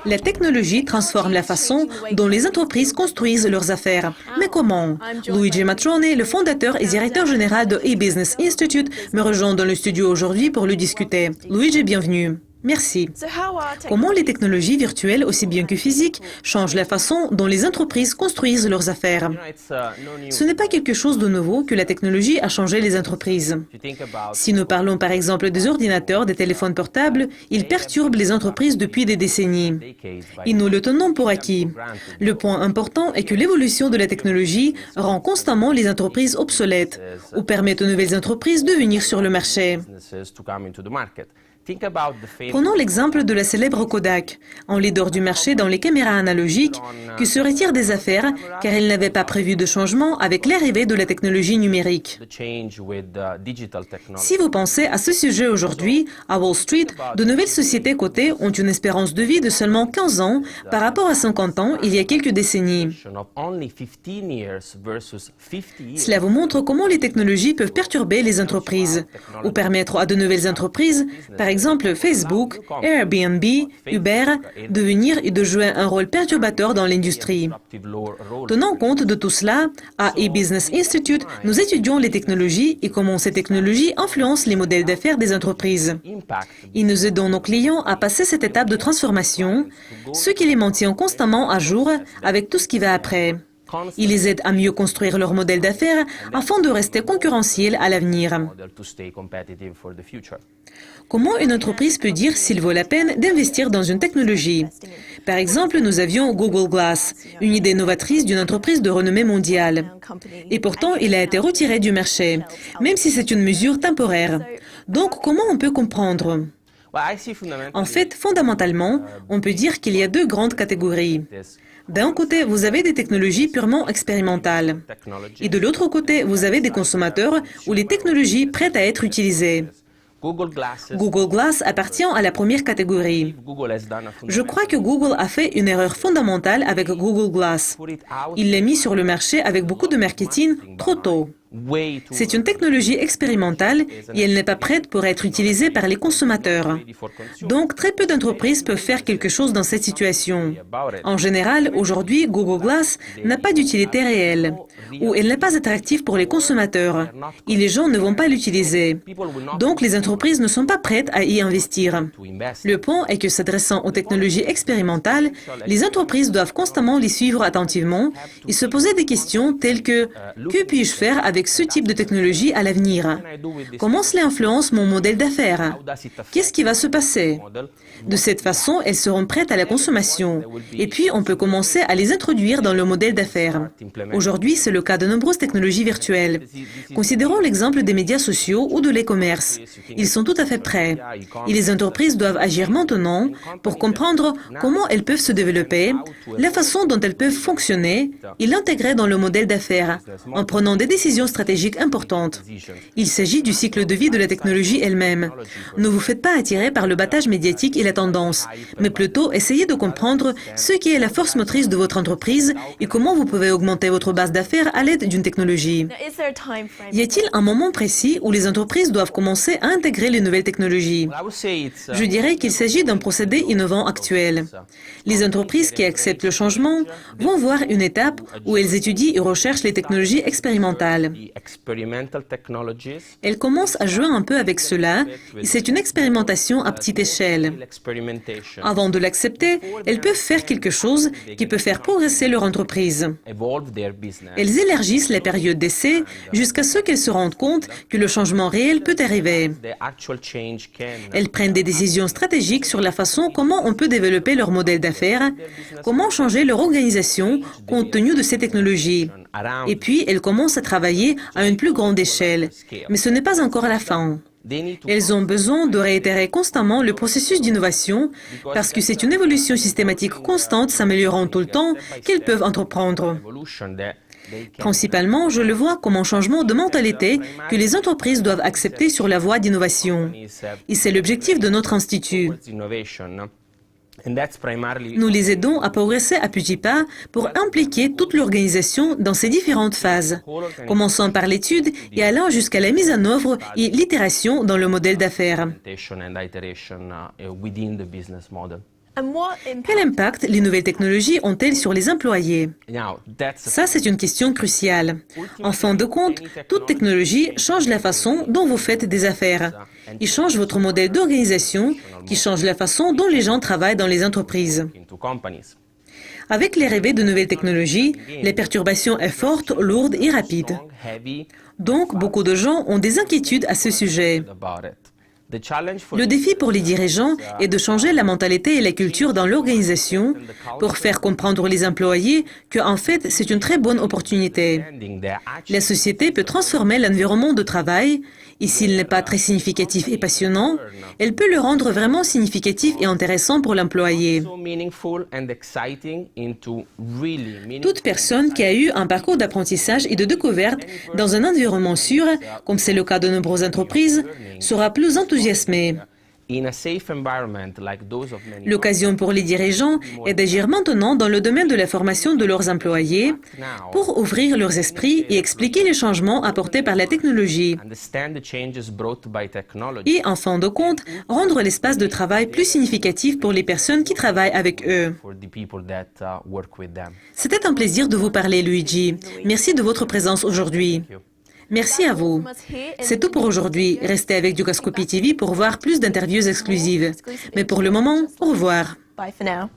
La technologie transforme la façon dont les entreprises construisent leurs affaires. Mais comment? Luigi Matrone, le fondateur et directeur général de eBusiness Institute, me rejoint dans le studio aujourd'hui pour le discuter. Luigi, bienvenue. Merci. Comment les technologies virtuelles, aussi bien que physiques, changent la façon dont les entreprises construisent leurs affaires? Ce n'est pas quelque chose de nouveau que la technologie a changé les entreprises. Si nous parlons par exemple des ordinateurs, des téléphones portables, ils perturbent les entreprises depuis des décennies. Et nous le tenons pour acquis. Le point important est que l'évolution de la technologie rend constamment les entreprises obsolètes ou permet aux nouvelles entreprises de venir sur le marché. Prenons l'exemple de la célèbre Kodak, un leader du marché dans les caméras analogiques, qui se retire des affaires car il n'avait pas prévu de changement avec l'arrivée de la technologie numérique. Si vous pensez à ce sujet aujourd'hui, à Wall Street, de nouvelles sociétés cotées ont une espérance de vie de seulement 15 ans par rapport à 50 ans il y a quelques décennies. Cela vous montre comment les technologies peuvent perturber les entreprises ou permettre à de nouvelles entreprises, par exemple Facebook, Airbnb, Uber, de venir et de jouer un rôle perturbateur dans l'industrie. Tenant compte de tout cela, à eBusiness Institute, nous étudions les technologies et comment ces technologies influencent les modèles d'affaires des entreprises. Et nous aidons nos clients à passer cette étape de transformation, ce qui les maintient constamment à jour avec tout ce qui va après. Il les aide à mieux construire leur modèle d'affaires afin de rester concurrentiel à l'avenir. Comment une entreprise peut dire s'il vaut la peine d'investir dans une technologie? Par exemple, nous avions Google Glass, une idée novatrice d'une entreprise de renommée mondiale. Et pourtant, il a été retiré du marché, même si c'est une mesure temporaire. Donc, comment on peut comprendre? En fait, fondamentalement, on peut dire qu'il y a deux grandes catégories. D'un côté, vous avez des technologies purement expérimentales. Et de l'autre côté, vous avez des consommateurs ou les technologies prêtes à être utilisées. Google Glass appartient à la première catégorie. Je crois que Google a fait une erreur fondamentale avec Google Glass. Il l'a mis sur le marché avec beaucoup de marketing trop tôt. C'est une technologie expérimentale et elle n'est pas prête pour être utilisée par les consommateurs. Donc, très peu d'entreprises peuvent faire quelque chose dans cette situation. En général, aujourd'hui, Google Glass n'a pas d'utilité réelle, ou elle n'est pas attractive pour les consommateurs, et les gens ne vont pas l'utiliser. Donc, les entreprises ne sont pas prêtes à y investir. Le point est que s'adressant aux technologies expérimentales, les entreprises doivent constamment les suivre attentivement et se poser des questions telles que « Que puis-je faire avec ce type de technologie à l'avenir? Comment cela influence mon modèle d'affaires? Qu'est-ce qui va se passer? » De cette façon, elles seront prêtes à la consommation. Et puis, on peut commencer à les introduire dans le modèle d'affaires. Aujourd'hui, c'est le cas de nombreuses technologies virtuelles. Considérons l'exemple des médias sociaux ou de l'e-commerce. Ils sont tout à fait prêts. Et les entreprises doivent agir maintenant pour comprendre comment elles peuvent se développer, la façon dont elles peuvent fonctionner et l'intégrer dans le modèle d'affaires en prenant des décisions stratégiques importantes. Il s'agit du cycle de vie de la technologie elle-même. Ne vous faites pas attirer par le battage médiatique et la tendance, mais plutôt essayez de comprendre ce qui est la force motrice de votre entreprise et comment vous pouvez augmenter votre base d'affaires à l'aide d'une technologie. Y a-t-il un moment précis où les entreprises doivent commencer à intégrer les nouvelles technologies? Je dirais qu'il s'agit d'un procédé innovant actuel. Les entreprises qui acceptent le changement vont voir une étape où elles étudient et recherchent les technologies expérimentales. Elles commencent à jouer un peu avec cela et c'est une expérimentation à petite échelle. Avant de l'accepter, elles peuvent faire quelque chose qui peut faire progresser leur entreprise. Elles élargissent la période d'essai jusqu'à ce qu'elles se rendent compte que le changement réel peut arriver. Elles prennent des décisions stratégiques sur la façon comment on peut développer leur modèle d'affaires, comment changer leur organisation compte tenu de ces technologies. Et puis, elles commencent à travailler à une plus grande échelle. Mais ce n'est pas encore la fin. Elles ont besoin de réitérer constamment le processus d'innovation parce que c'est une évolution systématique constante s'améliorant tout le temps qu'elles peuvent entreprendre. Principalement, je le vois comme un changement de mentalité que les entreprises doivent accepter sur la voie d'innovation. Et c'est l'objectif de notre institut. Nous les aidons à progresser à petits pas pour impliquer toute l'organisation dans ses différentes phases, commençant par l'étude et allant jusqu'à la mise en œuvre et l'itération dans le modèle d'affaires. Quel impact les nouvelles technologies ont-elles sur les employés? Ça, c'est une question cruciale. En fin de compte, toute technologie change la façon dont vous faites des affaires. Il change votre modèle d'organisation, qui change la façon dont les gens travaillent dans les entreprises. Avec l'arrivée de nouvelles technologies, la perturbation est forte, lourde et rapide. Donc, beaucoup de gens ont des inquiétudes à ce sujet. Le défi pour les dirigeants est de changer la mentalité et la culture dans l'organisation pour faire comprendre aux employés qu'en fait, c'est une très bonne opportunité. La société peut transformer l'environnement de travail et s'il n'est pas très significatif et passionnant, elle peut le rendre vraiment significatif et intéressant pour l'employé. Toute personne qui a eu un parcours d'apprentissage et de découverte dans un environnement sûr, comme c'est le cas de nombreuses entreprises, sera plus enthousiasmée. L'occasion pour les dirigeants est d'agir maintenant dans le domaine de la formation de leurs employés pour ouvrir leurs esprits et expliquer les changements apportés par la technologie. Et en fin de compte, rendre l'espace de travail plus significatif pour les personnes qui travaillent avec eux. C'était un plaisir de vous parler, Luigi. Merci de votre présence aujourd'hui. Merci à vous. C'est tout pour aujourd'hui. Restez avec Dukascopy TV pour voir plus d'interviews exclusives. Mais pour le moment, au revoir. Bye for now.